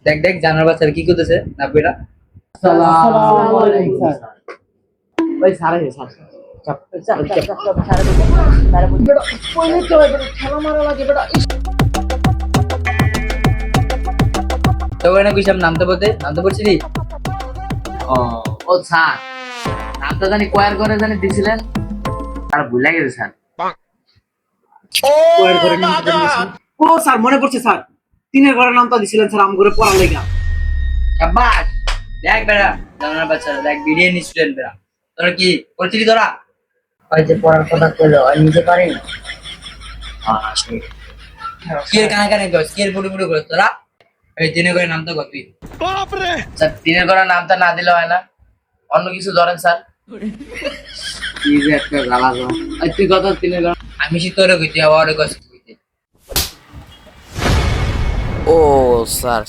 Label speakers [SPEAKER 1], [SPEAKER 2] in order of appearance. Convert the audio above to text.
[SPEAKER 1] দেখ দেখ জানার বাচ্চারা কি করতেছে না বেটা।
[SPEAKER 2] আসসালামু আলাইকুম স্যার। ওই স্যার আছে স্যার।
[SPEAKER 1] তো ওখানে কইসাম নামতে বলতে নামতে পড়ছিলি।
[SPEAKER 2] ও ও স্যার, নামটা জানি কোয়ার করে জানি দিছিলেন, আর ভুলে গেছে স্যার।
[SPEAKER 3] কোয়ের ঘরের নামটা জানি দিয়েছিলেন? ও স্যার মনে পড়ছে স্যার, তিনের ঘরের নামটা দিছিলেন স্যার আম করে পড়ার লেগা।
[SPEAKER 1] শাবাশ। দেখ বেটা জানার বাচ্চারা দেখ বিরিয়ানি স্টুডেন্ট বেটা, তোরা কি করছিলি তোরা?
[SPEAKER 4] ওই যে পড়ার কথা কইলো আর নিজে পারেন।
[SPEAKER 1] কি এর কানে কানে কস কি এর পুরো পুরো কস তোরা? এই দিনে করে নামটা কর তুই।
[SPEAKER 2] স্যার তিনের ঘরের নামটা না দিলে হয় না, অন্য কিছু ধরেন স্যার। কি যে একটা গালা গাও। এই তুই কত তিনের ঘর?
[SPEAKER 1] আমি সে তোরে কইতে আবার কস কইতে।
[SPEAKER 2] ও স্যার